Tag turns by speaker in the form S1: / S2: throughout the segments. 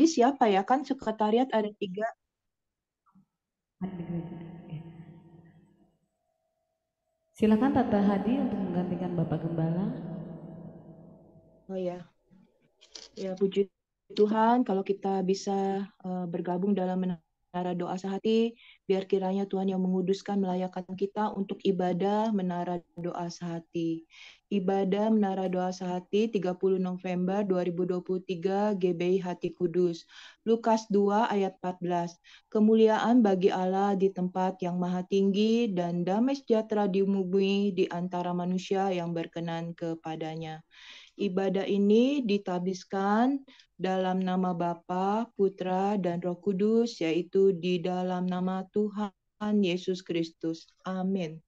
S1: siapa ya? Kan sekretariat ada 3.
S2: Silakan Tante Hadi untuk menggantikan Bapak Gembala.
S1: Oh ya. Ya, puji Tuhan kalau kita bisa bergabung dalam menara doa sehati, biar kiranya Tuhan yang menguduskan melayakkan kita untuk ibadah menara doa sehati. Ibadah menara doa sehati 30 November 2023 GBI Hati Kudus. Lukas 2 ayat 14. Kemuliaan bagi Allah di tempat yang maha tinggi dan damai sejahtera di bumi di antara manusia yang berkenan kepadanya. Ibadah ini ditabiskan dalam nama Bapa, Putra, dan Roh Kudus, yaitu di dalam nama Tuhan Yesus Kristus. Amin.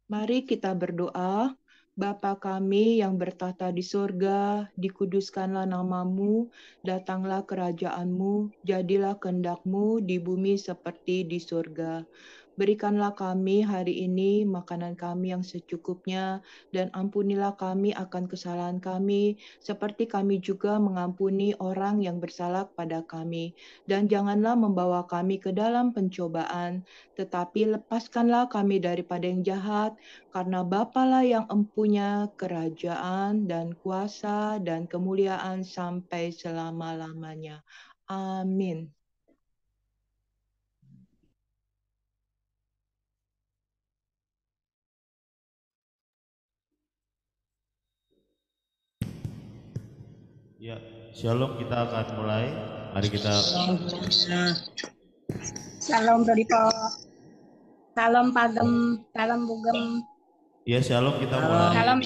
S1: Mari kita berdoa. Bapa kami yang bertata di surga, dikuduskanlah namamu, datanglah kerajaanmu, jadilah kehendak-Mu di bumi seperti di surga. Berikanlah kami hari ini makanan kami yang secukupnya, dan ampunilah kami akan kesalahan kami, seperti kami juga mengampuni orang yang bersalah pada kami. Dan janganlah membawa kami ke dalam pencobaan, tetapi lepaskanlah kami daripada yang jahat, karena Bapalah yang empunya kerajaan dan kuasa dan kemuliaan sampai selama-lamanya. Amin.
S3: Ya, Shalom, kita akan mulai. Mari kita.
S4: Shalom Brodipo. Salam Pagem, salam Bugem.
S3: Ya, Shalom, kita mulai.
S4: Salam.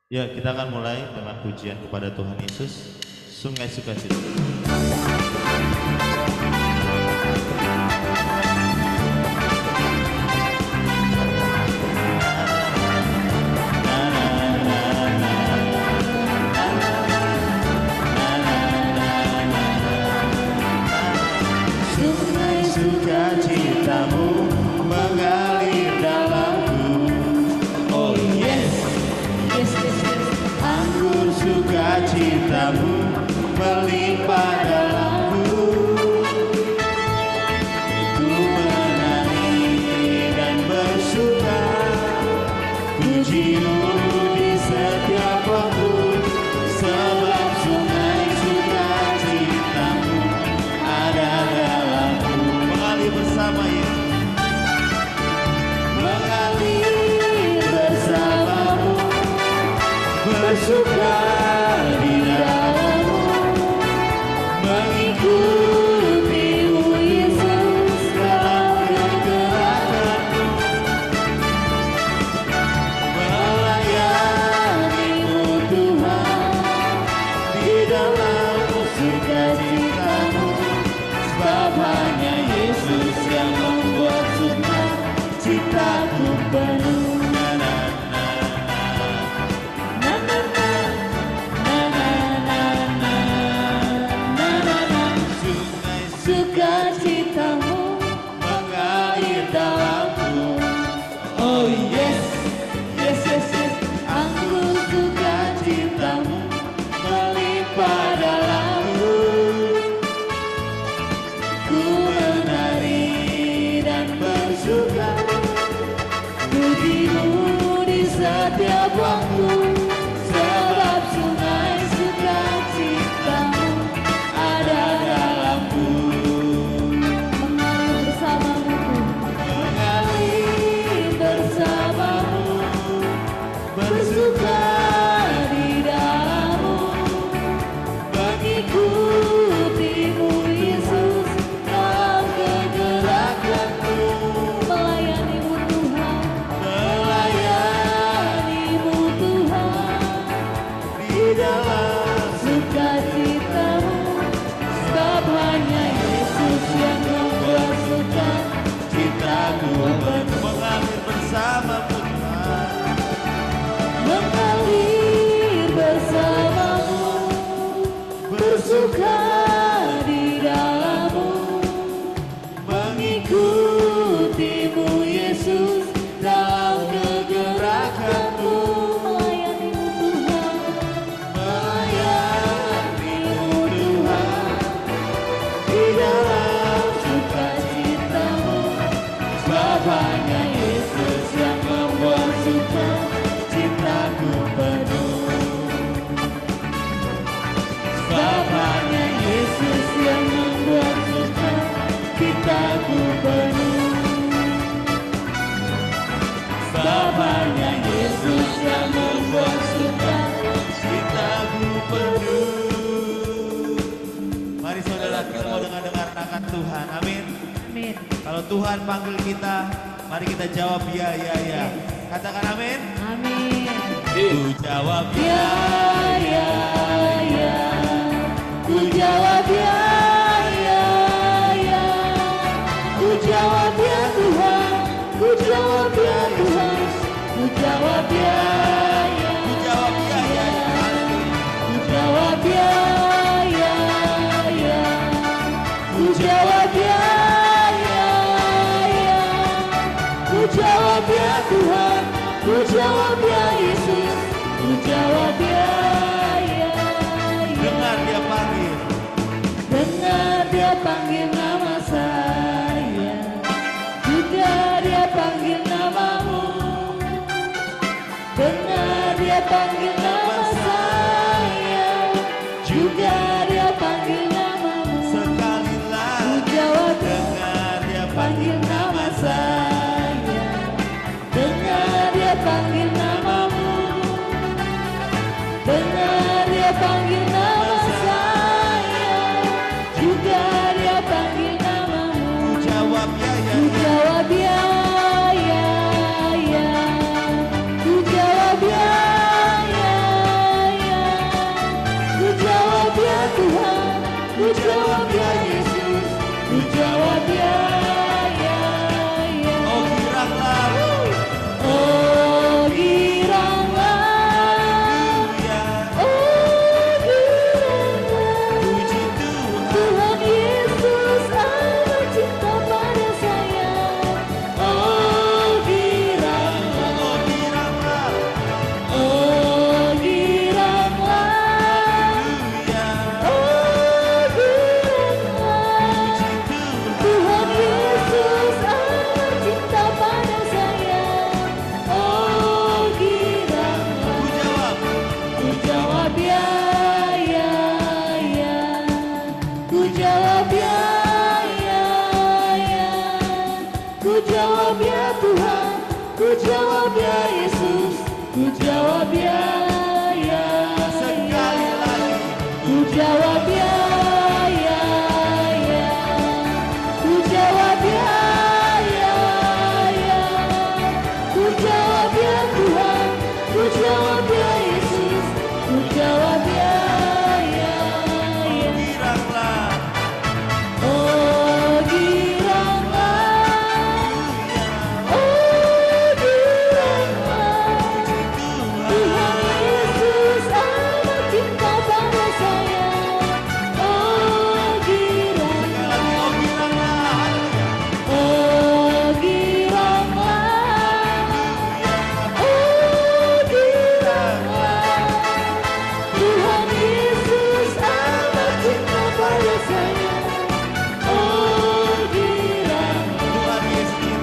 S3: Ya, kita akan mulai dengan pujian kepada Tuhan Yesus. Sungai Sukacita. Sukacitamu mengalir dalamku. Oh yes, yes, yes, yes. Anggur sukacitamu melimpah dalamku. Ku menari dan bersuka, pujimu di setiap waktu, sebab sungai sukacitamu ada dalamku. Mengalir bersama Yesus, mengalir bersamamu, bersuka di dalammu, mengikutimu Yesus dalam kegelapanmu, melayanimu Tuhan di dalam sukacitamu, sebab hanya Yesus yang membuat sukacitaku penuh. Sukacitamu mengalir dalamku. Oh yes, yes, yes, yes. Anggur sukacitamu melimpah dalamku. Ku menari dan bersuka, pujimu di setiap waktu, sebab sungai sukacitamu ada dalamku.
S2: Mengalir bersamamu,
S3: Mengalir bersamamu, bersuka di dalammu, mengikutimu Yesus dalam kegelapanmu,
S2: melayanimu Tuhan,
S3: melayanimu Tuhan di dalam
S2: sukacitamu,
S3: sebab hanya Yesus yang membuat sukacitaku penuh. Mengalir bersamamu Tuhan,
S2: mengalir bersamamu,
S3: bersuka
S2: di dalammu,
S3: mengikutimu
S5: Sebabnya Yesus yang membuat suka cintaku penuh. Sebabnya Yesus yang membuat suka cintaku penuh. Sebabnya Yesus yang membuat suka cintaku penuh.
S3: Mari saudara, kita mau dengar nangkat Tuhan. Amin.
S2: Amin.
S3: Kalau Tuhan panggil kita, mari kita jawab ya, ya, ya. Katakan amin.
S2: Amin.
S3: Ku jawab
S5: Ya, ya, ya. Ku jawab ya, ya, ya. Ku jawab ya Tuhan. Ku jawab ya Tuhan. Ku jawab ya, ya.
S3: Ku jawab ya, ya, ya.
S5: Ku jawab ya, ya, ya. Ku jawab ya, ya, ya. Ku jawab ya Tuhan. Ku jawab ya Yesus. Ku jawab ya, ya, ya.
S3: Dengar dia panggil.
S5: Dengar dia panggil nama saya, juga dia panggil namamu. Dengar dia panggil nama saya, juga dia panggil namamu.
S3: Sekali
S5: Ku
S3: lagi
S5: jawab
S3: dengar dia
S5: panggil nama saya, dengar dia panggil namamu. Dengar dia panggil nama saya, juga dia panggil namamu.
S3: Ku jawab ya, ya,
S5: Ku
S3: ya.
S5: jawab ya, ya, ya. Ku jawab ya, ya, ya. Ku jawab ya Tuhan. Ku jawab ya Yesus. Ku jawab ya, ya, ya.
S3: Oh giranglah,
S5: Oh giranglah,
S3: ya.
S5: oh giranglah.
S3: Puji Tuhan.
S5: Tuhan Yesus amat cinta pada saya. Oh giranglah,
S3: Oh giranglah,
S5: oh giranglah,
S3: ya.
S5: oh giranglah.
S3: Puji Tuhan.
S5: Tuhan Yesus amat cinta pada saya. Oh giranglah.
S3: Ku jawab.
S5: Ku jawab ya, ya, ya. Ku jawab ya, ya, ya. Ku jawab ya Tuhan. Ku jawab ya Yesus. Ku jawab ya, ya,
S3: Sekali
S5: ya.
S3: lagi.
S5: Ku jawab ya, ya, ya. Ku jawab ya, ya, ya. Ku jawab ya Tuhan. Ku jawab ya Yesus. Ku jawab ya, ya, ya.
S3: Giranglah,
S5: Oh giranglah,
S3: ya.
S5: oh giranglah.
S3: Tuhan.
S5: Tuhan Yesus amat cinta pada saya. Oh giranglah,
S3: Oh giranglah,
S5: oh giranglah, oh giranglah. Tuhan Yesus amat cinta pada saya. Oh giranglah,
S3: Tuhan Yesus.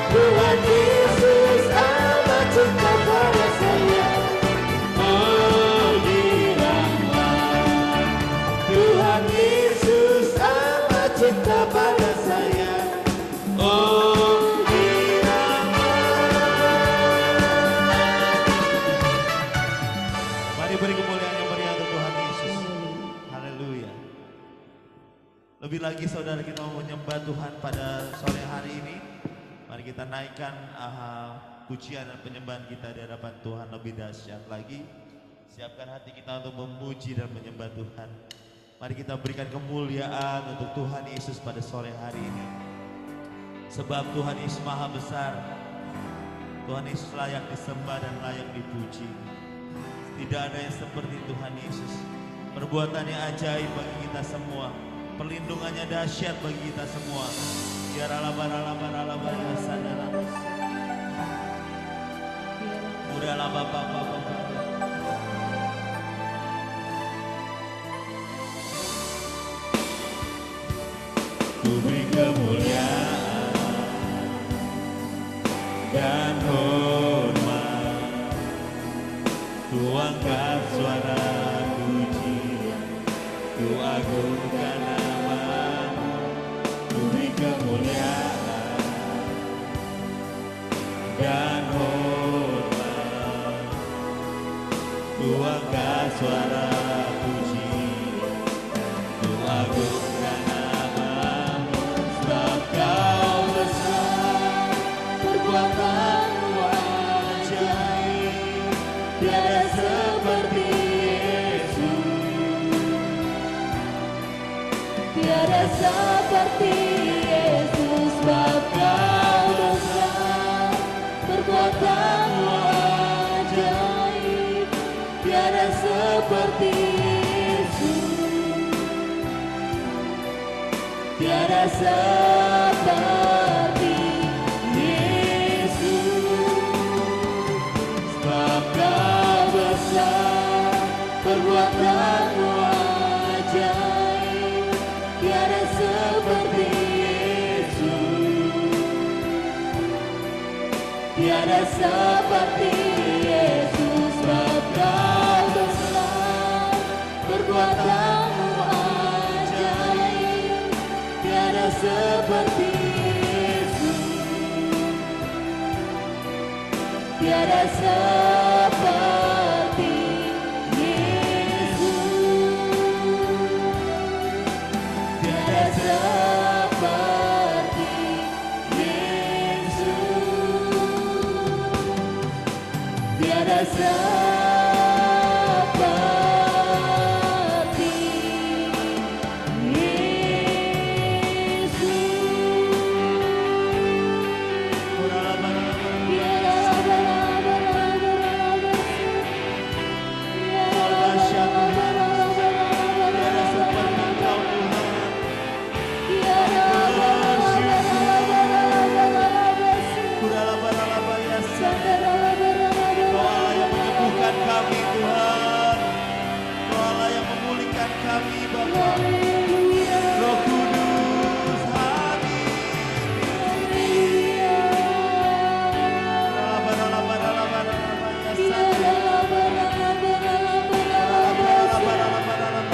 S5: Tuhan Yesus amat cinta pada saya. Oh giranglah, Tuhan Yesus amat cinta pada saya. Oh
S3: Mari beri kemuliaan yang meriah untuk Tuhan Yesus. Haleluya. Lebih lagi saudara, kita mau menyembah Tuhan pada sore hari ini. Mari kita naikkan pujian dan penyembahan kita di hadapan Tuhan lebih dahsyat lagi. Siapkan hati kita untuk memuji dan menyembah Tuhan. Mari kita berikan kemuliaan untuk Tuhan Yesus pada sore hari ini. Sebab Tuhan Yesus maha besar. Tuhan Yesus layak disembah dan layak dipuji. Tidak ada yang seperti Tuhan Yesus. Perbuatannya ajaib bagi kita semua. Perlindungannya dahsyat bagi kita semua. Biar alaba sadara. Udah laba Bapak. Ku beri kemuliaan dan hormat. Ku angkat suara pujian, ku agungkan nama-Mu, ku beri kemuliaan dan hormat. Ku angkat suara pujian, ku agungkan nama-Mu, sebab Kau besar, perbuatan-Mu ajaib, tiada seperti Yesus,
S5: Tiada seperti Yesus, sebab Kau besar, perbuatan-Mu ajaib, tiada seperti Yesus, tiada seperti Yesus,
S3: sebab
S5: Kau besar, perbuatan-Mu ajaib, tiada seperti Yesus, tiada seperti Yesus, sebab Kau besar, perbuatan-Mu ajaib, tiada seperti Yesus, tiada seperti Yesus, tiada seperti Yesus, tiada seperti
S3: kami Tuhan, Kau Allah yang memulihkan kami Bapa. Roh Kudus hadir.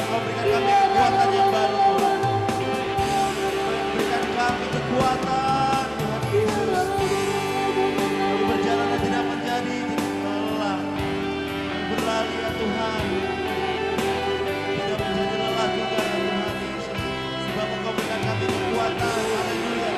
S3: Kau berikan kami kekuatan yang baru, berikan kami kekuatan Tuhan Yesus. Kami berjalan dan tidak menjadi lelah, berlari ya Tuhan, tidak menjadi lelah juga ya Tuhan Yesus, sebab Engkau berikan kami kekuatan. Haleluya.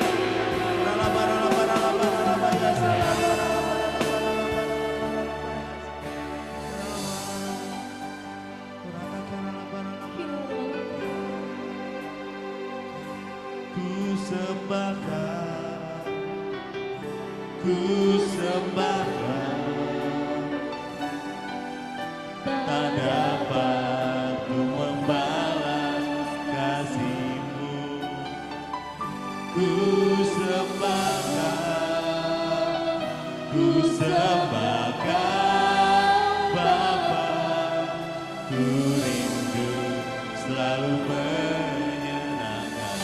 S3: Ku sembahkan, tak dapat ku membalas kasih-Mu. Ku sembahkan, ku sembahkan Bapa, ku rindu selalu menyenangkan.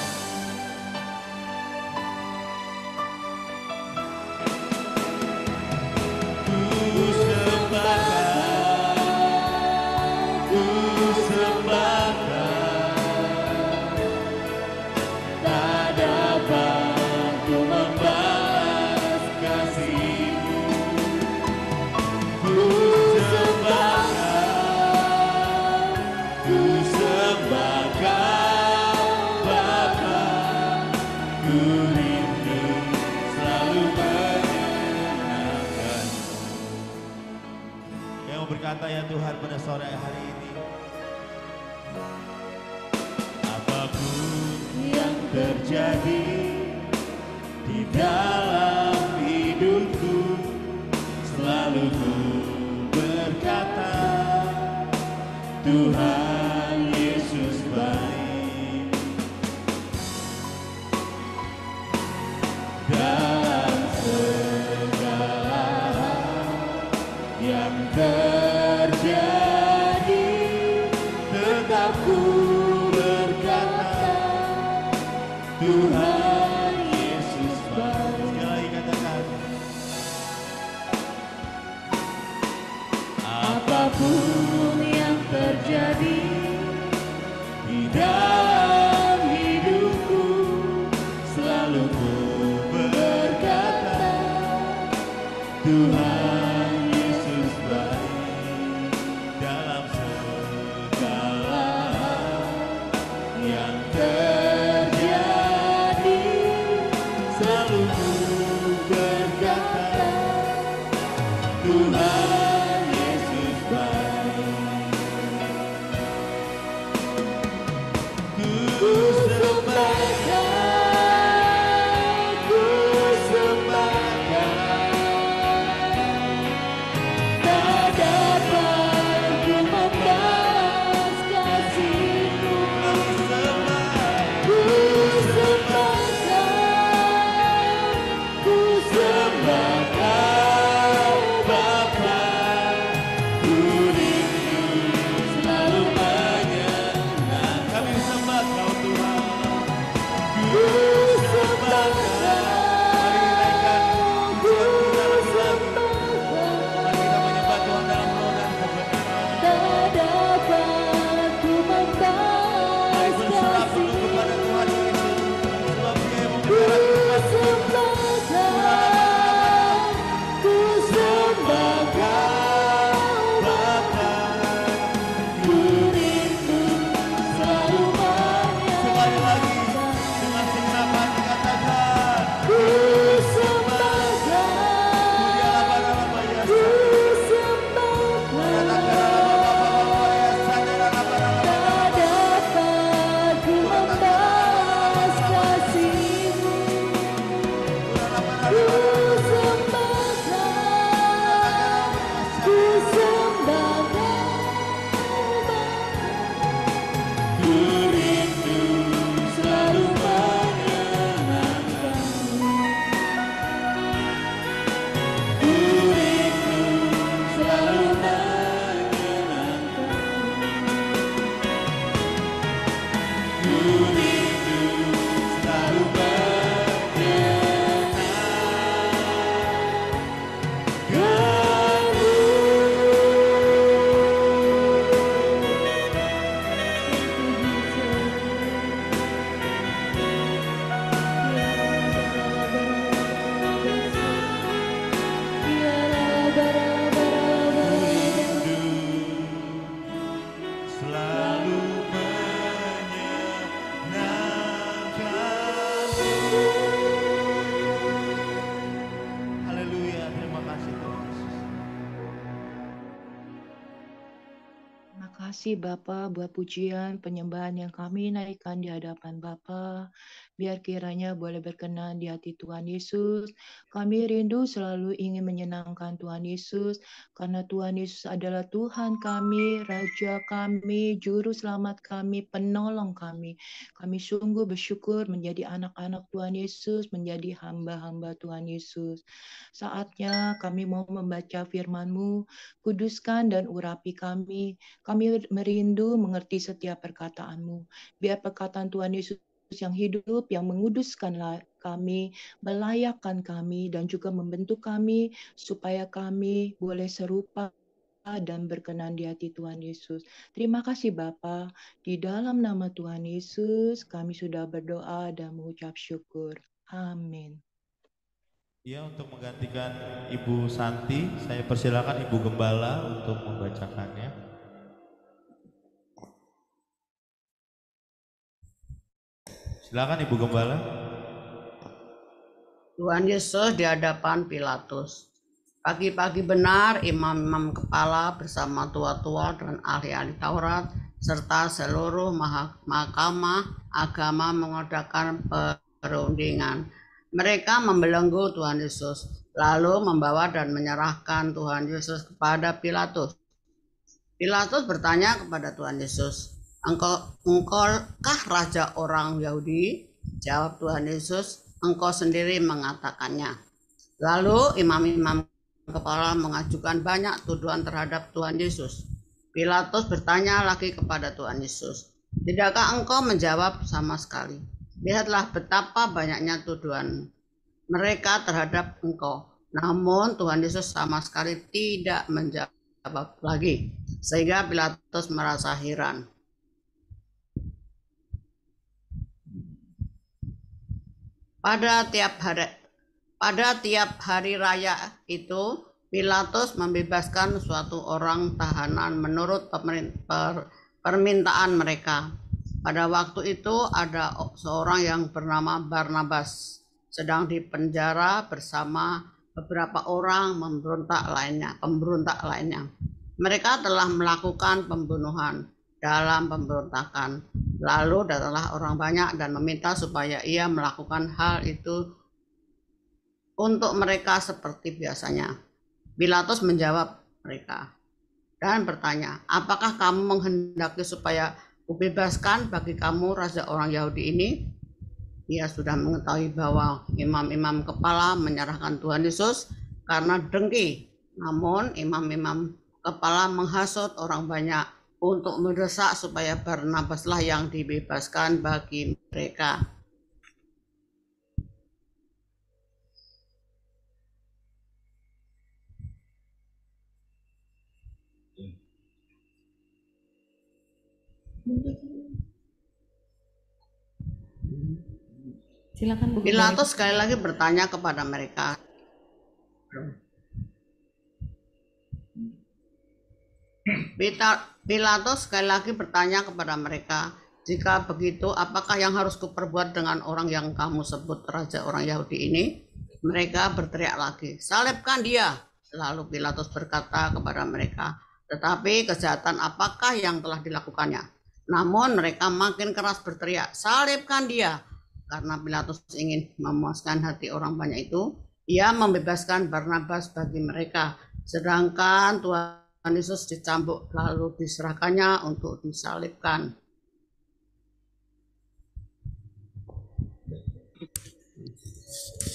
S3: Berkata ya Tuhan pada sore hari ini, apapun yang terjadi di dalam hidupku, selalu ku berkata, Tuhan Yesus baik. Dalam segala yang terjadi, tetap ku berkata, Tuhan Yesus baik. Sekali lagi kata Tuhan Yesus baik dalam segala yang terjadi, selalu ku berkata Tuhan Yesus baik. Ku sembahkan, ku sembahkan, tak dapat ku membalas kasih-Mu. Ku sembahkan, ku sembahkan Bapa, ku rindu selalu menyenangkan. Kami sembah Kau Tuhan, ku sembahkan. Mari naikkan pujian kita lagi-lagi. Mari kita menyembah Tuhan dalam roh dan kebenaran.
S5: Tak dapat ku
S3: Mari
S5: membalas
S3: berserah penuh
S5: kasih.
S3: kepada Tuhan Yesus, sebab Dia yang
S5: Ku
S3: memelihara kita.
S5: sembahkan, ku sembahkan
S3: Bapa,
S5: ku rindu selalu
S3: sekali lagi
S5: menyenangkan.
S3: dengan segenap hati katakan,
S5: Ku sembahkan,
S3: Dialah Bapa ya
S5: ku
S3: Katakan
S5: sembahkan. Tak dapat ku membalas kasih-Mu. Ku sembahkan, ku sembahkan
S3: Ku rindu
S5: selalu menyenangkan.
S3: Ku rindu
S5: Selalu menyenangkan.
S3: Ku rindu selalu selalu menyenangkanmu. Haleluya, terima kasih Tuhan Yesus.
S1: Terima kasih Bapa buat pujian penyembahan yang kami naikkan di hadapan Bapa. Biar kiranya boleh berkenan di hati Tuhan Yesus. Kami rindu selalu ingin menyenangkan Tuhan Yesus. Karena Tuhan Yesus adalah Tuhan kami, Raja kami, Juru Selamat kami, Penolong kami. Kami sungguh bersyukur menjadi anak-anak Tuhan Yesus, menjadi hamba-hamba Tuhan Yesus. Saatnya kami mau membaca firman-Mu, kuduskan dan urapi kami. Kami merindu mengerti setiap perkataan-Mu. Biar perkataan Tuhan Yesus yang hidup, yang menguduskan kami, melayakkan kami, dan juga membentuk kami, supaya kami boleh serupa dan berkenan di hati Tuhan Yesus. Terima kasih Bapa. Di dalam nama Tuhan Yesus, kami sudah berdoa dan mengucap syukur. Amin.
S3: Ya, untuk menggantikan Ibu Santi, saya persilakan Ibu Gembala untuk membacakannya. Silakan Ibu Gembala.
S6: Tuhan Yesus di hadapan Pilatus. Pagi-pagi benar imam-imam kepala bersama tua-tua dan ahli-ahli Taurat serta seluruh mahkamah agama mengadakan perundingan. Mereka membelenggu Tuhan Yesus, lalu membawa dan menyerahkan Tuhan Yesus kepada Pilatus. Pilatus bertanya kepada Tuhan Yesus, Engkaukah raja orang Yahudi? Jawab Tuhan Yesus, engkau sendiri mengatakannya. Lalu imam-imam kepala mengajukan banyak tuduhan terhadap Tuhan Yesus. Pilatus bertanya lagi kepada Tuhan Yesus, tidakkah engkau menjawab sama sekali? Lihatlah betapa banyaknya tuduhan mereka terhadap engkau. Namun Tuhan Yesus sama sekali tidak menjawab lagi, sehingga Pilatus merasa heran. Pada Pada tiap hari raya itu, Pilatus membebaskan suatu orang tahanan menurut permintaan mereka. Pada waktu itu ada seorang yang bernama Barnabas sedang dipenjara bersama beberapa orang pemberontak lainnya. Mereka telah melakukan pembunuhan dalam pemberontakan. Lalu datanglah orang banyak dan meminta supaya ia melakukan hal itu untuk mereka seperti biasanya. Pilatus menjawab mereka dan bertanya, apakah kamu menghendaki supaya kubebaskan bagi kamu raja orang Yahudi ini? Ia sudah mengetahui bahwa imam-imam kepala menyerahkan Tuhan Yesus karena dengki. Namun imam-imam kepala menghasut orang banyak untuk mendesak supaya Barnabaslah yang dibebaskan bagi mereka.
S2: Silakan Bu.
S6: Pilatus sekali lagi bertanya kepada mereka. Pilatus sekali lagi bertanya kepada mereka, jika begitu, apakah yang harus kuperbuat dengan orang yang kamu sebut raja orang Yahudi ini? Mereka berteriak lagi, salibkan dia. Lalu Pilatus berkata kepada mereka, tetapi kejahatan apakah yang telah dilakukannya? Namun mereka makin keras berteriak, salibkan dia. Karena Pilatus ingin memuaskan hati orang banyak itu, ia membebaskan Barnabas bagi mereka, sedangkan Tuhan Yesus dicambuk lalu diserahkannya untuk disalibkan.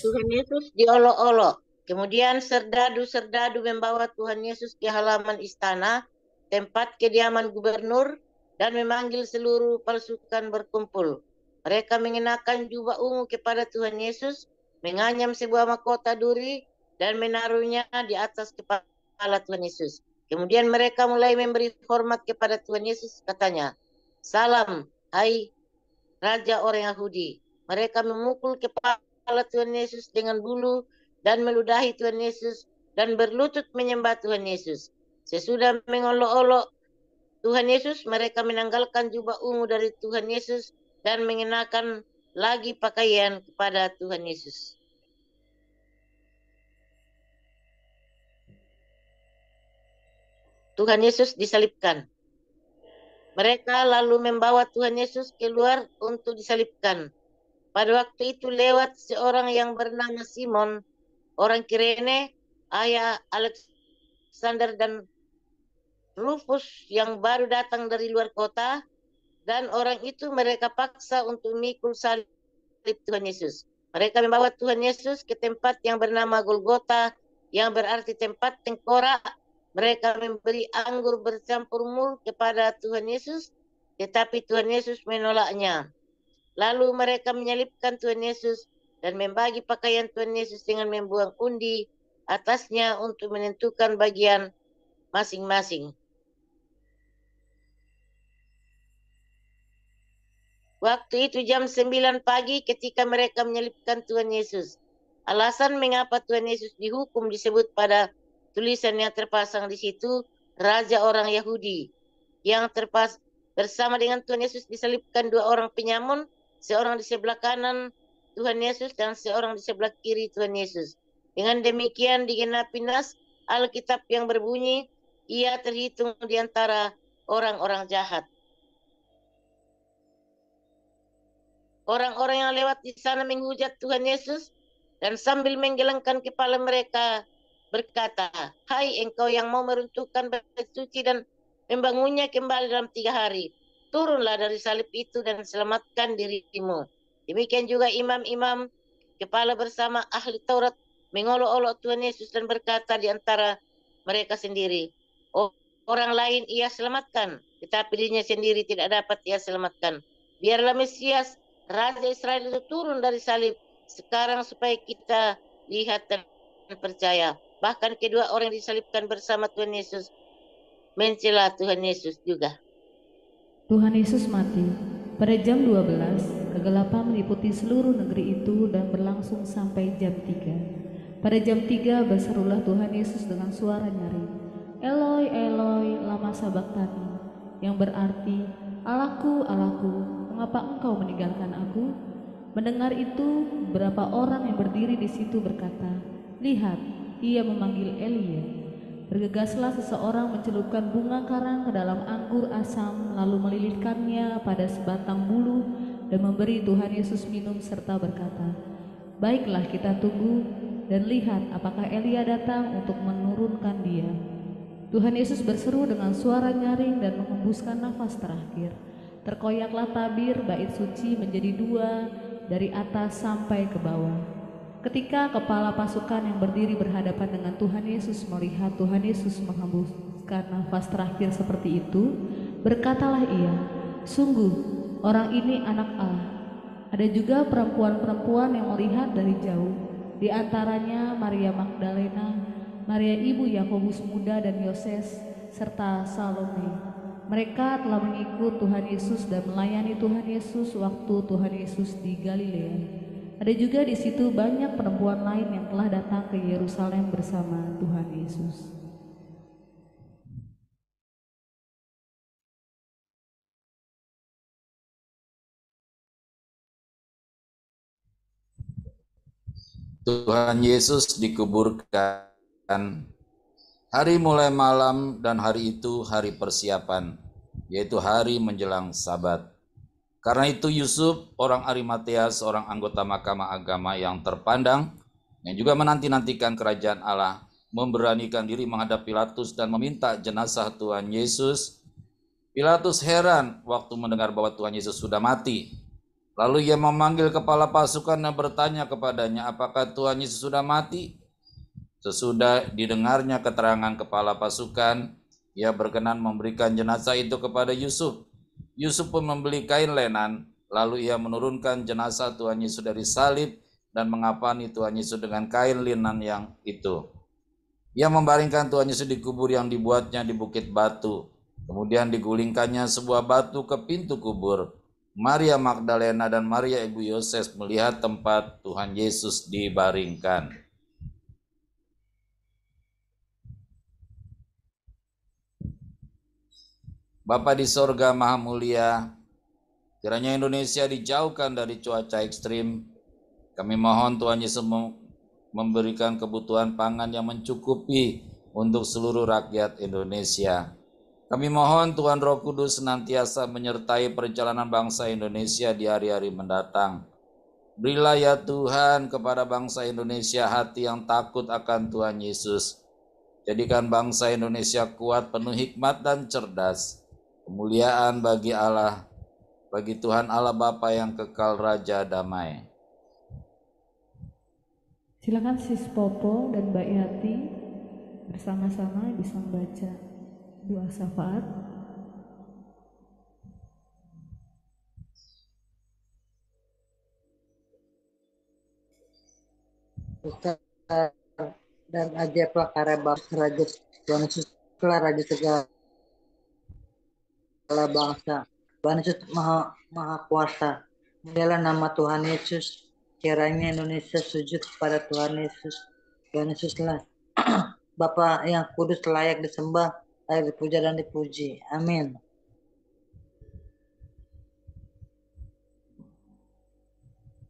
S7: Tuhan Yesus diolok-olok. Kemudian serdadu-serdadu membawa Tuhan Yesus ke halaman istana, tempat kediaman gubernur, dan memanggil seluruh pasukan berkumpul. Mereka mengenakan jubah ungu kepada Tuhan Yesus, menganyam sebuah mahkota duri, dan menaruhnya di atas kepala Tuhan Yesus. Kemudian mereka mulai memberi hormat kepada Tuhan Yesus, katanya, salam, hai Raja orang Yahudi. Mereka memukul kepala Tuhan Yesus dengan bulu dan meludahi Tuhan Yesus dan berlutut menyembah Tuhan Yesus. Sesudah mengolok-olok Tuhan Yesus, mereka menanggalkan jubah ungu dari Tuhan Yesus dan mengenakan lagi pakaian kepada Tuhan Yesus. Tuhan Yesus disalibkan. Mereka lalu membawa Tuhan Yesus keluar untuk disalibkan. Pada waktu itu lewat seorang yang bernama Simon, orang Kirene, ayah Alexander dan Rufus yang baru datang dari luar kota, dan orang itu mereka paksa untuk memikul salib Tuhan Yesus. Mereka membawa Tuhan Yesus ke tempat yang bernama Golgota, yang berarti tempat tengkorak. Mereka memberi anggur bercampur mul kepada Tuhan Yesus, tetapi Tuhan Yesus menolaknya. Lalu mereka menyalibkan Tuhan Yesus dan membagi pakaian Tuhan Yesus dengan membuang undi atasnya untuk menentukan bagian masing-masing. Waktu itu jam 9 pagi ketika mereka menyalibkan Tuhan Yesus. Alasan mengapa Tuhan Yesus dihukum disebut pada tulisan yang terpasang di situ, Raja orang Yahudi. Yang bersama dengan Tuhan Yesus disalibkan dua orang penyamun, seorang di sebelah kanan Tuhan Yesus dan seorang di sebelah kiri Tuhan Yesus. Dengan demikian digenapi nas Alkitab yang berbunyi, ia terhitung di antara orang-orang jahat. Orang-orang yang lewat di sana menghujat Tuhan Yesus dan sambil menggelengkan kepala mereka berkata, hai engkau yang mau meruntuhkan bait suci dan membangunnya kembali dalam 3 hari, turunlah dari salib itu dan selamatkan dirimu. Demikian juga imam-imam kepala bersama ahli Taurat mengolok-olok Tuhan Yesus dan berkata di antara mereka sendiri, orang lain ia selamatkan, tetapi dirinya sendiri tidak dapat ia selamatkan. Biarlah Mesias, Raja Israel itu turun dari salib sekarang supaya kita lihat dan percaya. Bahkan kedua orang yang disalibkan bersama Tuhan Yesus mencela Tuhan Yesus juga.
S2: Tuhan Yesus mati pada jam 12. kegelapan meliputi seluruh negeri itu dan berlangsung sampai jam 3. Pada jam 3 berserulah Tuhan Yesus dengan suara nyaring, Eloi, Eloi, lama sabachthani, yang berarti, Allahku, Allahku, mengapa engkau meninggalkan aku? Mendengar itu, beberapa orang yang berdiri di situ berkata, lihat, ia memanggil Elia. Bergegaslah seseorang mencelupkan bunga karang ke dalam anggur asam, lalu melilitkannya pada sebatang bulu dan memberi Tuhan Yesus minum serta berkata, baiklah kita tunggu dan lihat apakah Elia datang untuk menurunkan dia. Tuhan Yesus berseru dengan suara nyaring dan menghembuskan nafas terakhir. Terkoyaklah tabir bait suci menjadi 2 dari atas sampai ke bawah. Ketika kepala pasukan yang berdiri berhadapan dengan Tuhan Yesus melihat Tuhan Yesus menghembuskan nafas terakhir seperti itu, berkatalah ia, sungguh orang ini anak Allah. Ada juga perempuan-perempuan yang melihat dari jauh, di antaranya Maria Magdalena, Maria ibu Yakobus muda dan Yoses, serta Salome. Mereka telah mengikut Tuhan Yesus dan melayani Tuhan Yesus waktu Tuhan Yesus di Galilea. Ada juga di situ banyak perempuan lain yang telah datang ke Yerusalem bersama Tuhan Yesus.
S8: Tuhan Yesus dikuburkan. Hari mulai malam dan hari itu hari persiapan, yaitu hari menjelang Sabat. Karena itu Yusuf, orang Arimatea, seorang anggota Mahkamah Agama yang terpandang, yang juga menanti-nantikan kerajaan Allah, memberanikan diri menghadap Pilatus dan meminta jenazah Tuhan Yesus. Pilatus heran waktu mendengar bahwa Tuhan Yesus sudah mati. Lalu ia memanggil kepala pasukan dan bertanya kepadanya, apakah Tuhan Yesus sudah mati? Sesudah didengarnya keterangan kepala pasukan, ia berkenan memberikan jenazah itu kepada Yusuf. Yusuf pun membeli kain lenan, lalu ia menurunkan jenazah Tuhan Yesus dari salib dan mengapani Tuhan Yesus dengan kain linan yang itu. Ia membaringkan Tuhan Yesus di kubur yang dibuatnya di bukit batu. Kemudian digulingkannya sebuah batu ke pintu kubur. Maria Magdalena dan Maria ibu Yoses melihat tempat Tuhan Yesus dibaringkan. Bapa di sorga maha mulia, kiranya Indonesia dijauhkan dari cuaca ekstrim. Kami mohon Tuhan Yesus memberikan kebutuhan pangan yang mencukupi untuk seluruh rakyat Indonesia. Kami mohon Tuhan Roh Kudus senantiasa menyertai perjalanan bangsa Indonesia di hari-hari mendatang. Berilah ya Tuhan kepada bangsa Indonesia hati yang takut akan Tuhan Yesus. Jadikan bangsa Indonesia kuat, penuh hikmat dan cerdas. Kemuliaan bagi Allah, bagi Tuhan Allah Bapa yang kekal Raja damai.
S2: Silakan Sis Popo dan Mbak Yati bersama-sama bisa membaca doa syafaat.
S9: Dan ajaiblah karya Raja Tuhan Yesus telah Raja segala bangsa. Tuhan Yesus maha kuasa. Mulialah nama Tuhan Yesus. Kiranya Indonesia sujud kepada Tuhan Yesus. Tuhan Yesuslah Bapa yang kudus, layak disembah, layak dipuja dan dipuji. Amin.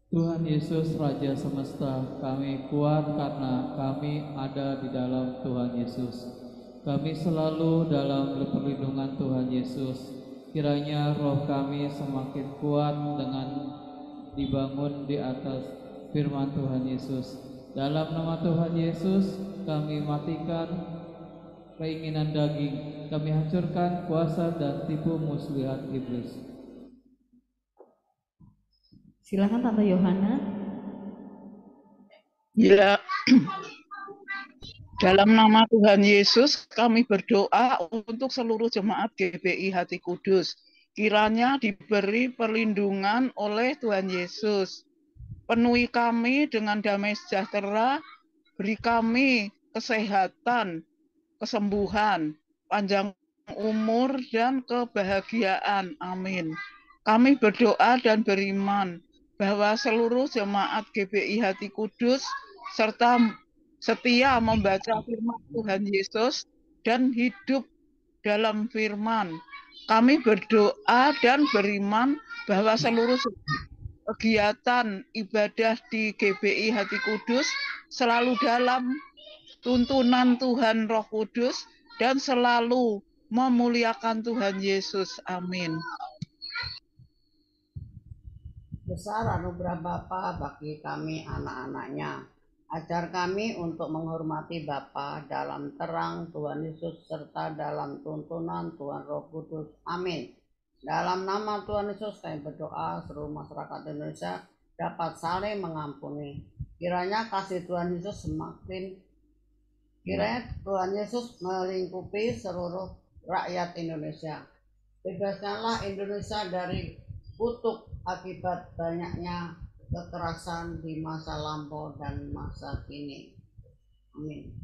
S5: Tuhan Yesus Raja semesta, kami kuat karena kami ada di dalam Tuhan Yesus. Kami selalu dalam perlindungan Tuhan Yesus. Kiranya roh kami semakin kuat dengan dibangun di atas firman Tuhan Yesus. Dalam nama Tuhan Yesus, kami matikan keinginan daging. Kami hancurkan kuasa dan tipu muslihat iblis.
S2: Silakan Tante Yohana.
S10: Ya, dalam nama Tuhan Yesus kami berdoa untuk seluruh jemaat GBI Hati Kudus. Kiranya diberi perlindungan oleh Tuhan Yesus. Penuhi kami dengan damai sejahtera, beri kami kesehatan, kesembuhan, panjang umur dan kebahagiaan. Amin. kami berdoa dan beriman bahwa seluruh jemaat GBI Hati Kudus serta setia membaca firman Tuhan Yesus dan hidup dalam firman. Kami berdoa dan beriman bahwa seluruh kegiatan ibadah di GBI Hati Kudus selalu dalam tuntunan Tuhan Roh Kudus dan selalu memuliakan Tuhan Yesus. Amin.
S6: Besar anugerah Bapa bagi kami anak-anaknya. Ajar kami untuk menghormati Bapa dalam terang Tuhan Yesus serta dalam tuntunan Tuhan Roh Kudus. Amin. Dalam nama Tuhan Yesus kami berdoa seluruh masyarakat Indonesia dapat saling mengampuni. Kiranya kasih Tuhan Yesus kiranya Tuhan Yesus melingkupi seluruh rakyat Indonesia. Bebaskanlah Indonesia dari kutuk akibat banyaknya kekerasan di masa lampau dan masa kini. Amin.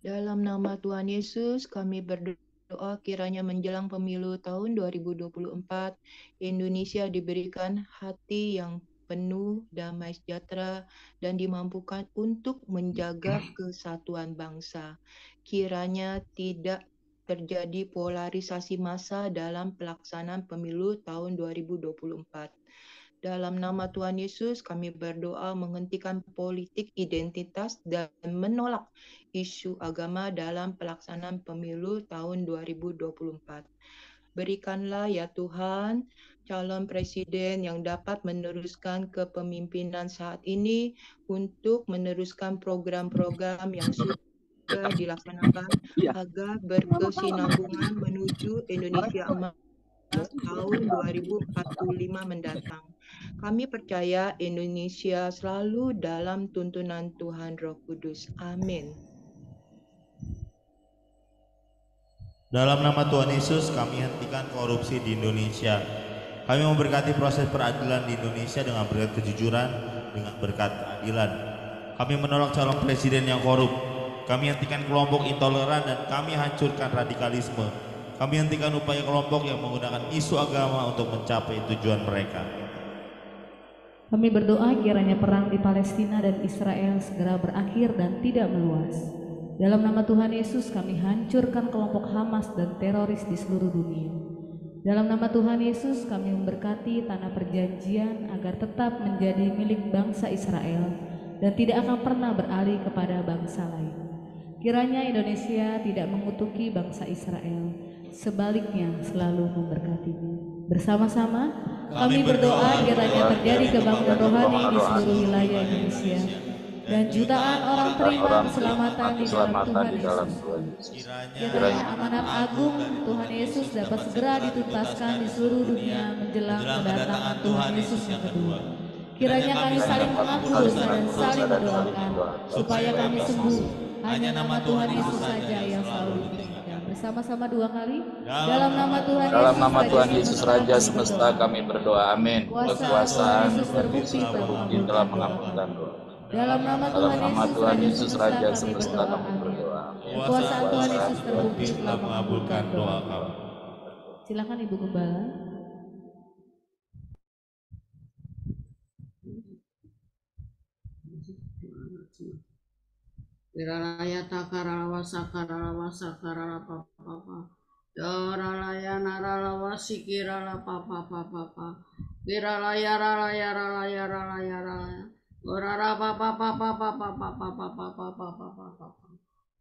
S1: Dalam nama Tuhan Yesus kami berdoa kiranya menjelang pemilu tahun 2024 Indonesia diberikan hati yang penuh damai sejahtera dan dimampukan untuk menjaga kesatuan bangsa. Kiranya tidak terjadi polarisasi massa dalam pelaksanaan pemilu tahun 2024. Dalam nama Tuhan Yesus, kami berdoa menghentikan politik identitas dan menolak isu agama dalam pelaksanaan pemilu tahun 2024. Berikanlah ya Tuhan, calon presiden yang dapat meneruskan kepemimpinan saat ini untuk meneruskan program-program yang sudah dilaksanakan agar berkesinambungan menuju Indonesia Emas tahun 2045 mendatang. Kami percaya Indonesia selalu dalam tuntunan Tuhan Roh Kudus. Amin.
S3: Dalam nama Tuhan Yesus kami hentikan korupsi di Indonesia. Kami memberkati proses peradilan di Indonesia dengan berkat kejujuran, dengan berkat keadilan. Kami menolak calon presiden yang korup. Kami hentikan kelompok intoleran dan kami hancurkan radikalisme. Kami hentikan upaya kelompok yang menggunakan isu agama untuk mencapai tujuan mereka.
S2: Kami berdoa kiranya perang di Palestina dan Israel segera berakhir dan tidak meluas. Dalam nama Tuhan Yesus kami hancurkan kelompok Hamas dan teroris di seluruh dunia. Dalam nama Tuhan Yesus kami memberkati tanah perjanjian agar tetap menjadi milik bangsa Israel dan tidak akan pernah beralih kepada bangsa lain. Kiranya Indonesia tidak mengutuki bangsa Israel, sebaliknya selalu memberkatinya. Bersama-sama kami berdoa kiranya terjadi kebangunan rohani di seluruh wilayah Indonesia dan jutaan orang terima keselamatan di dalam Tuhan Yesus. Kiranya amanat agung Tuhan Yesus dapat segera dituntaskan di seluruh dunia menjelang kedatangan Tuhan Yesus yang kedua. Kiranya kami saling mengaku dosa dan saling mendoakan supaya kami sembuh. Hanya nama Tuhan Yesus saja yang selalu ditinggikan. Bersama-sama dua kali. Dalam nama Tuhan Yesus
S8: Raja semesta kami berdoa. Amin. Kekuasaan Tuhan Yesus terbukti telah mengampunkan dosa.
S2: Dalam nama
S8: Tuhan Yesus Raja semesta kami berdoa.
S2: Kekuasaan Tuhan Yesus terbukti telah mengabulkan doa kami. Silakan Ibu Gembala.
S6: Wiralaya takaralawa sakaralawa sakarala papa. Yoralaya naralawa sikirala papa. Wiralaya ralaya ralaya ralaya ralaya. Orara papa.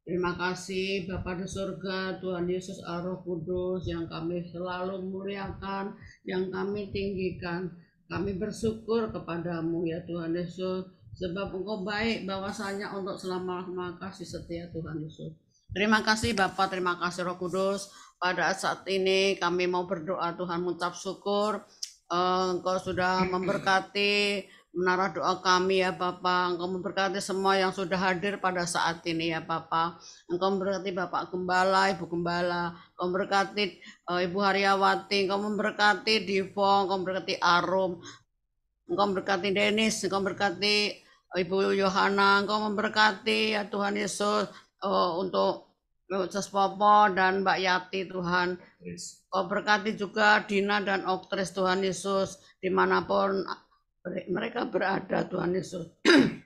S6: Terima kasih Bapa di surga, Tuhan Yesus Roh Kudus yang kami selalu muliakan, yang kami tinggikan. Kami bersyukur kepadamu ya Tuhan Yesus, sebab Engkau baik bahwasanya untuk selama-lamanya kasih setia Tuhan Yesus. Terima kasih Bapa, terima kasih Roh Kudus. Pada saat ini kami mau berdoa Tuhan, mengucap syukur. Engkau sudah memberkati menara doa kami ya Bapa. Engkau memberkati semua yang sudah hadir pada saat ini ya Bapa. Engkau memberkati Bapak Gembala, Ibu Gembala. Engkau memberkati Ibu Haryawati. Engkau memberkati Divo. Engkau memberkati Arum. Engkau memberkati Denis. Engkau memberkati Ibu Yohana. Engkau memberkati ya Tuhan Yesus untuk Sus Popo dan Mbak Yati Tuhan. Kau berkati juga Dina dan Oktris Tuhan Yesus, dimanapun mereka berada Tuhan Yesus.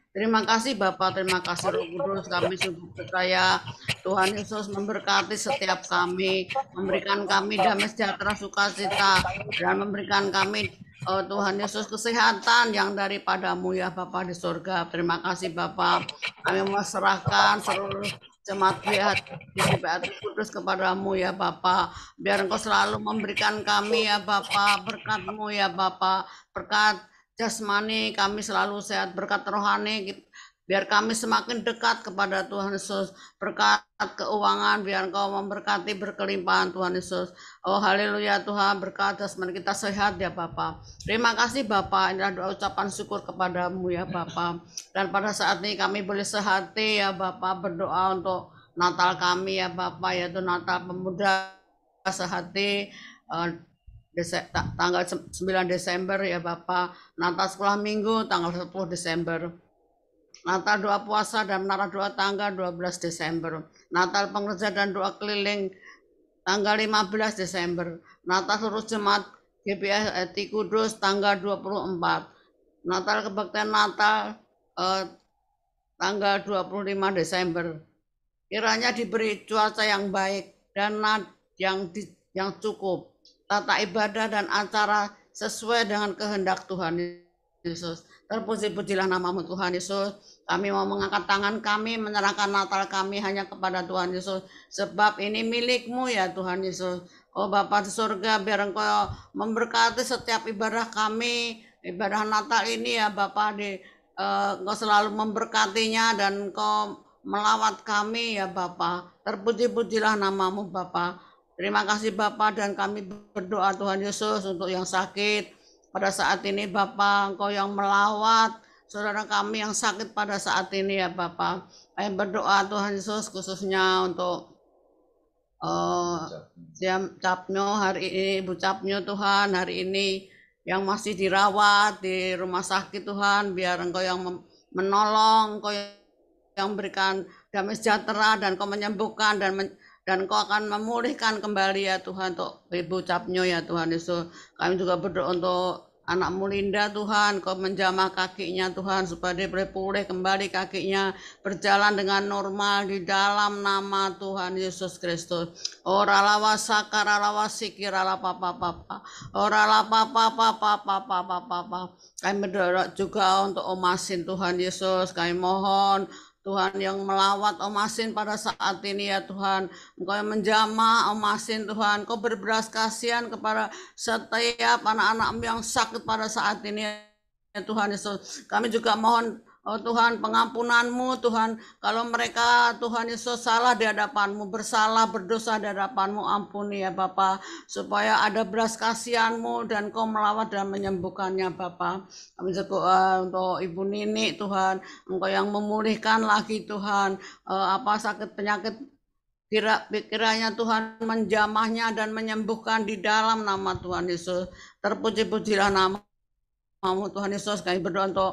S6: Terima kasih Bapak, terima kasih Roh Kudus, kami sungguh percaya Tuhan Yesus memberkati setiap kami, memberikan kami damai sejahtera sukacita, dan memberikan kami Tuhan Yesus kesehatan yang daripadamu ya Bapak di surga. Terima kasih Bapak, kami menyerahkan seluruh jemaat GBI Kudus kepadamu ya Bapa, biar Engkau selalu memberikan kami ya Bapa berkat-Mu ya Bapa, berkat jasmani kami selalu sehat, berkat rohani biar kami semakin dekat kepada Tuhan Yesus, berkat keuangan biar Engkau memberkati berkelimpahan Tuhan Yesus. Oh haleluya Tuhan, berkat jasmani kita sehat ya Bapa. Terima kasih Bapa, inilah doa ucapan syukur kepadamu ya Bapa. Dan pada saat ini kami boleh sehati ya Bapa berdoa untuk Natal kami ya Bapa, yaitu Natal Pemuda sehati tanggal 9 Desember ya Bapa, Natal sekolah minggu tanggal 10 Desember, Natal doa puasa dan menara doa tanggal 12 Desember, Natal pengerja dan doa keliling tanggal 15 Desember, Natal seluruh jemaat GBI Kudus tanggal 24, Natal kebaktian Natal tanggal 25 Desember. Kiranya diberi cuaca yang baik dan yang cukup, tata ibadah dan acara sesuai dengan kehendak Tuhan Yesus. Terpuji-pujilah namamu Tuhan Yesus. Kami mau mengangkat tangan kami, menyerahkan Natal kami hanya kepada Tuhan Yesus, sebab ini milik-Mu ya Tuhan Yesus. Oh Bapa di surga, biar Engkau memberkati setiap ibadah kami, ibadah Natal ini ya Bapa, Engkau selalu memberkatinya dan Engkau melawat kami ya Bapa. Terpuji-pujilah namamu Bapa. Terima kasih Bapa, dan kami berdoa Tuhan Yesus untuk yang sakit pada saat ini Bapa, Engkau yang melawat saudara kami yang sakit pada saat ini ya Bapa. Kami berdoa Tuhan Yesus khususnya untuk Capnyo hari ini, Ibu Capnyo Tuhan hari ini yang masih dirawat di rumah sakit Tuhan, biar Engkau yang menolong, Engkau yang berikan damai sejahtera dan Kau menyembuhkan dan Kau akan memulihkan kembali ya Tuhan untuk Ibu Capnyo ya Tuhan Yesus. Kami juga berdoa untuk anakmu Linda Tuhan, Kau menjamah kakinya Tuhan supaya dia boleh pulih kembali kakinya, berjalan dengan normal di dalam nama Tuhan Yesus Kristus. Ora lawa sakara lawa sikira la papa papa. Ora la papa papa papa papa. Kami berdoa juga untuk Om Asin Tuhan Yesus. Kami mohon Tuhan yang melawat Om Asin pada saat ini ya Tuhan. Engkau yang menjamah Om Asin Tuhan. Kau berbelas kasihan kepada setiap anak-anak yang sakit pada saat ini ya Tuhan Yesus. Kami juga mohon Tuhan pengampunan-Mu Tuhan. Kalau mereka Tuhan Yesus salah di hadapan-Mu, bersalah, berdosa di hadapan-Mu, ampuni ya Bapa. Supaya ada belas kasihan-Mu dan Kau melawat dan menyembuhkannya Bapa. Kami juga untuk Ibu Nini Tuhan, Engkau yang memulihkan lagi Tuhan apa sakit penyakit, kiranya Tuhan menjamahnya dan menyembuhkan di dalam nama Tuhan Yesus. Terpuji-pujilah nama-Mu Tuhan Yesus. Kami berdoa untuk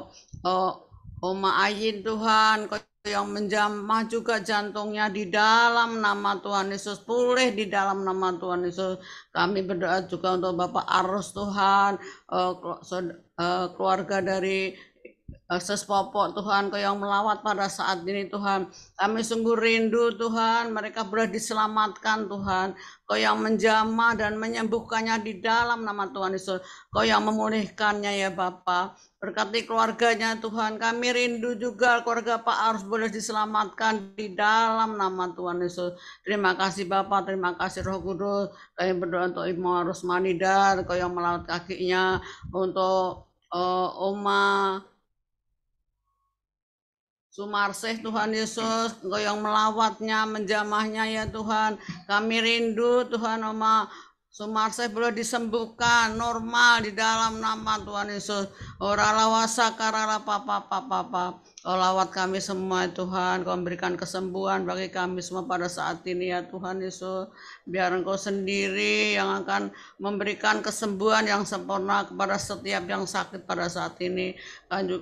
S6: Oma Ayin Tuhan, Kau yang menjamah juga jantungnya di dalam nama Tuhan Yesus, pulih di dalam nama Tuhan Yesus. Kami berdoa juga untuk Bapak Arus Tuhan, keluarga dari Sespopok Tuhan, Kau yang melawat pada saat ini Tuhan. Kami sungguh rindu Tuhan, mereka boleh diselamatkan Tuhan. Kau yang menjamah dan menyembuhkannya di dalam nama Tuhan Yesus. Kau yang memulihkannya ya Bapa. Berkati keluarganya Tuhan. Kami rindu juga keluarga Pak Arus boleh diselamatkan di dalam nama Tuhan Yesus. Terima kasih Bapa, terima kasih Roh Kudus. Kami berdoa untuk Ibu Arus Manidar, Kau yang melawat kakinya, untuk Oma Sumarseh Tuhan Yesus, Engkau yang melawatnya, menjamahnya ya Tuhan. Kami rindu Tuhan Oma Sumarseh boleh disembuhkan normal di dalam nama Tuhan Yesus. Ora lawasa karala papa papa papa. Kau lawat kami semua Tuhan, Kau memberikan kesembuhan bagi kami semua pada saat ini ya Tuhan Yesus. Biar Engkau sendiri yang akan memberikan kesembuhan yang sempurna kepada setiap yang sakit pada saat ini.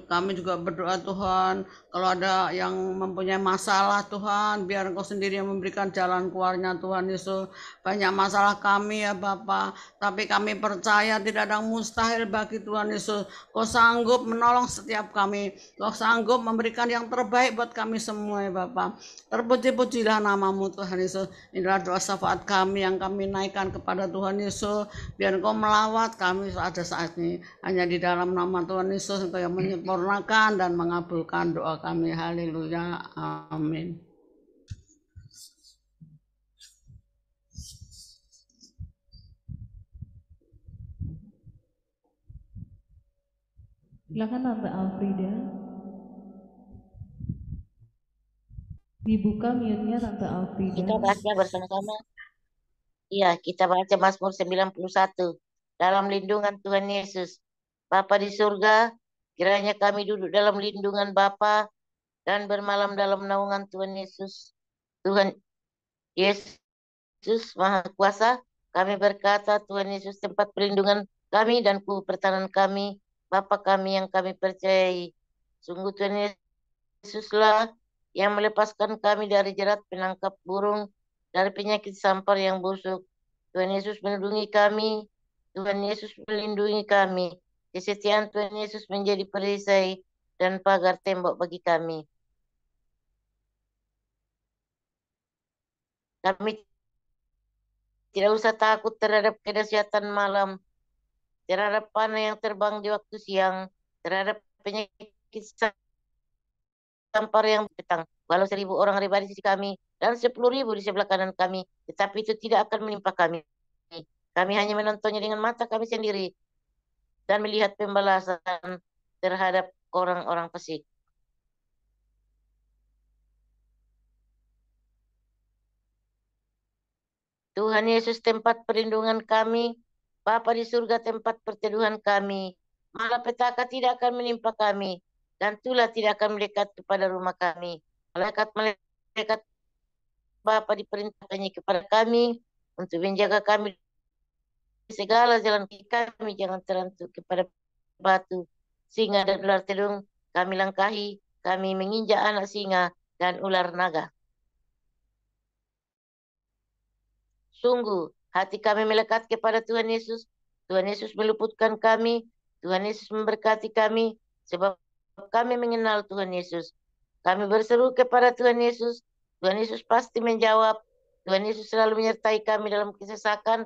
S6: Kami juga berdoa Tuhan, kalau ada yang mempunyai masalah Tuhan, biar Engkau sendiri yang memberikan jalan keluarnya Tuhan Yesus. Banyak masalah kami ya Bapa, tapi kami percaya tidak ada yang mustahil bagi Tuhan Yesus. Kau sanggup menolong setiap kami, Kau sanggup memberikan yang terbaik buat kami semua ya Bapa. Terpuji-pujilah namamu Tuhan Yesus. Inilah doa syafaat kami yang kami naikkan kepada Tuhan Yesus. Biar Engkau melawat kami pada saat ini. Hanya di dalam nama Tuhan Yesus Engkau yang menyempurnakan dan mengabulkan doa kami. Haleluya. Amin.
S2: Silakan Tante Alfrida. Dibuka mute-nya Tante Alfrida.
S7: Kita baca bersama-sama. Iya, kita baca Mazmur 91. Dalam lindungan Tuhan Yesus. Bapa di surga, kiranya kami duduk dalam lindungan Bapa dan bermalam dalam naungan Tuhan Yesus. Tuhan Yesus Maha Kuasa, kami berkata, Tuhan Yesus tempat perlindungan kami dan kubu pertahanan kami, Bapa kami yang kami percayai. Sungguh Tuhan Yesuslah yang melepaskan kami dari jerat penangkap burung, dari penyakit sampar yang busuk. Tuhan Yesus melindungi kami, Tuhan Yesus melindungi kami. Kesetiaan Tuhan Yesus menjadi perisai dan pagar tembok bagi kami. Kami tidak usah takut terhadap kedahsyatan malam, terhadap panah yang terbang di waktu siang, terhadap penyakit sampar yang petang. Walau 1.000 orang riba di sisi kami dan 10.000 di sebelah kanan kami, tetapi itu tidak akan menimpa kami. Kami hanya menontonnya dengan mata kami sendiri dan melihat pembalasan terhadap orang-orang fasik. Tuhan Yesus tempat perlindungan kami, Bapa di surga tempat perteduhan kami. Malapetaka tidak akan menimpa kami, dan tulah tidak akan mendekat kepada rumah kami. Malaikat Bapa diperintahkannya kepada kami untuk menjaga kami segala jalan kami, jangan terantuk kepada batu, singa dan ular telung kami langkahi, kami menginjak anak singa dan ular naga. Sungguh, hati kami melekat kepada Tuhan Yesus. Tuhan Yesus meluputkan kami. Tuhan Yesus memberkati kami. Sebab kami mengenal Tuhan Yesus. Kami berseru kepada Tuhan Yesus. Tuhan Yesus pasti menjawab. Tuhan Yesus selalu menyertai kami dalam kesesakan.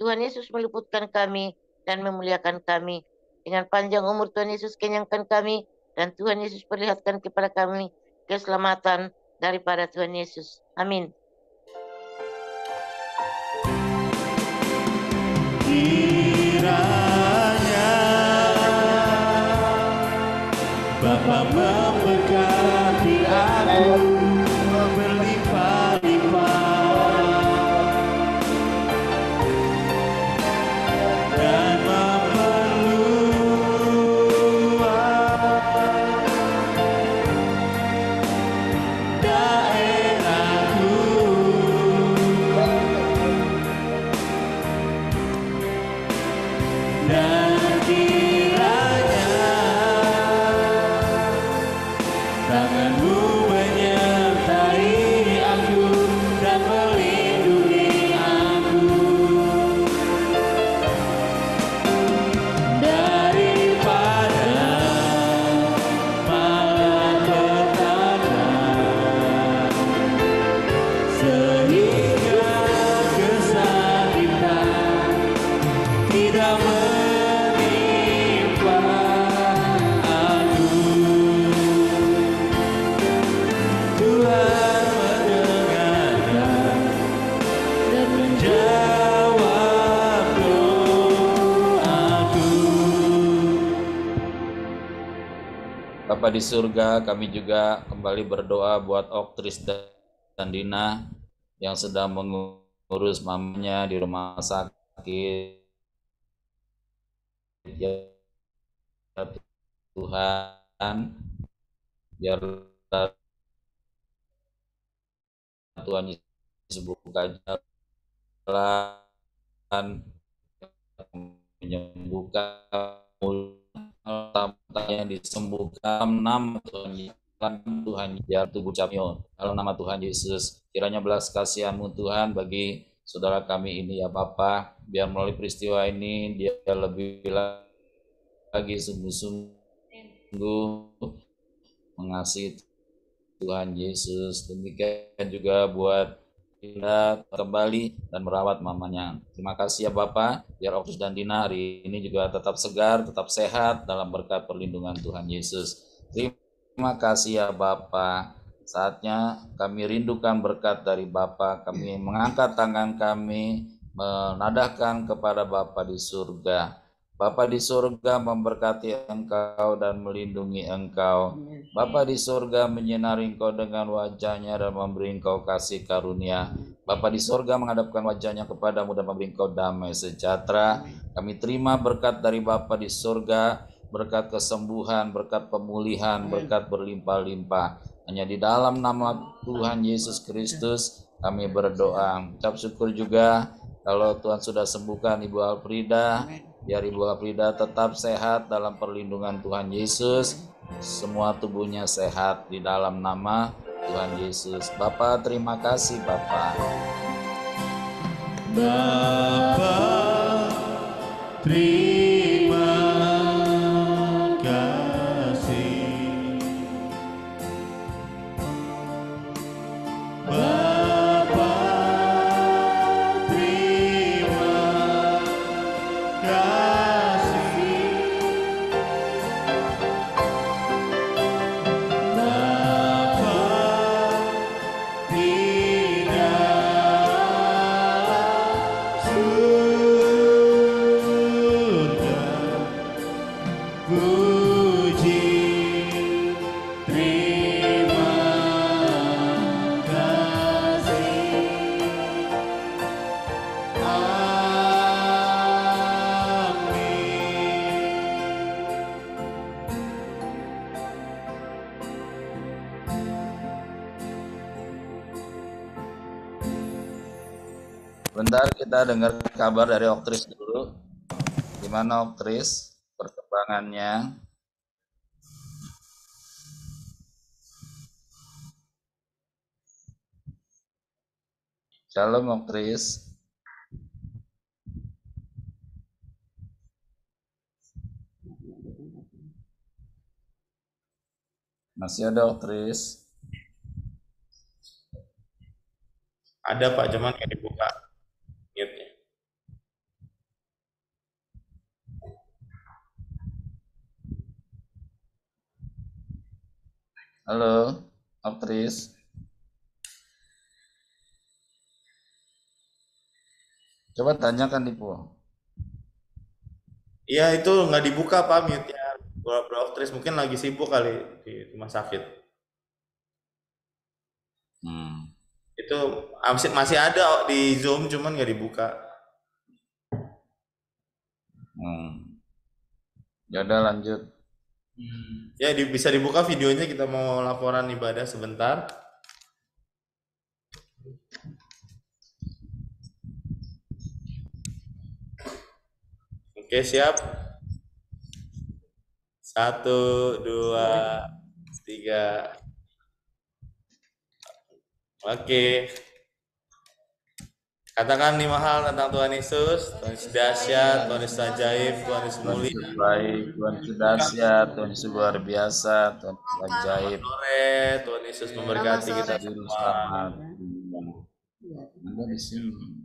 S7: Tuhan Yesus meluputkan kami dan memuliakan kami. Dengan panjang umur Tuhan Yesus kenyangkan kami. Dan Tuhan Yesus perlihatkan kepada kami keselamatan daripada Tuhan Yesus. Amin.
S3: Kiranya Bapa memberkati aku berlimpah-limpah dan memperluas daerahku. Dan kiranya tangan-Mu menyertai aku dan melindungi aku daripada malapetaka, sehingga kesakitan tidak menimpa aku. Tuhan mendengarkan dan menjawab doaku.
S8: Bapa di surga, kami juga kembali berdoa buat Oktris dan Dina yang sedang mengurus mamanya di rumah sakit. Ya Tuhan, Biarlah Tuhan Yesus buka jalan, menyembuhkan, yang disembuhkan nama Tuhan ya tubuh kami dalam nama Tuhan Yesus. Kiranya belas kasihan-Mu Tuhan bagi saudara kami ini ya Bapa, biar melalui peristiwa ini dia lebih lagi sungguh-sungguh mengasihi Tuhan Yesus. Demikian juga buat kita kembali dan merawat mamanya. Terima kasih ya Bapak, biar Opus dan Dina hari ini juga tetap segar, tetap sehat dalam berkat perlindungan Tuhan Yesus. Terima kasih ya Bapak. Saatnya kami rindukan berkat dari Bapak. Kami mengangkat tangan kami, menadahkan kepada Bapak di surga. Bapa di surga memberkati engkau dan melindungi engkau. Bapa di surga menyinari engkau dengan wajahnya dan memberi engkau kasih karunia. Bapa di surga menghadapkan wajahnya kepadamu dan memberi engkau damai sejahtera. Kami terima berkat dari Bapa di surga, berkat kesembuhan, berkat pemulihan, berkat berlimpah-limpah. Hanya di dalam nama Tuhan Yesus Kristus kami berdoa. Ucap syukur juga kalau Tuhan sudah sembuhkan Ibu Alfrida. Biar Ibu Alfrida tetap sehat dalam perlindungan Tuhan Yesus. Semua tubuhnya sehat di dalam nama Tuhan Yesus. Bapa, terima kasih Bapa.
S3: Bapa, terima kasih. Bapa,
S8: Bentar kita dengar kabar dari Oktris dulu. Gimana Oktris perkembangannya? Shalom Oktris. Masih ada Oktris?
S11: Ada Pak, cuman nggak dibuka mute-nya.
S8: Halo, Oktris. Coba tanyakan Dipo.
S11: Iya itu nggak dibuka Pak mute-nya. Bro Oktris mungkin lagi sibuk kali di rumah sakit. Itu masih ada di Zoom cuman nggak dibuka.
S8: Ya udah lanjut.
S11: Ya bisa dibuka videonya, kita mau laporan ibadah sebentar. Oke siap. 1, 2, 3. Oke. Katakan 5 hal tentang Tuhan Yesus. Tuhan Yesus dahsyat, Tuhan Yesus ajaib, Tuhan Yesus mulia.
S8: Tuhan Yesus baik, Tuhan Yesus dahsyat, Tuhan Yesus luar biasa, Tuhan Yesus ajaib.
S11: Tuhan Yesus memberkati kita semua.
S8: Ada di sini.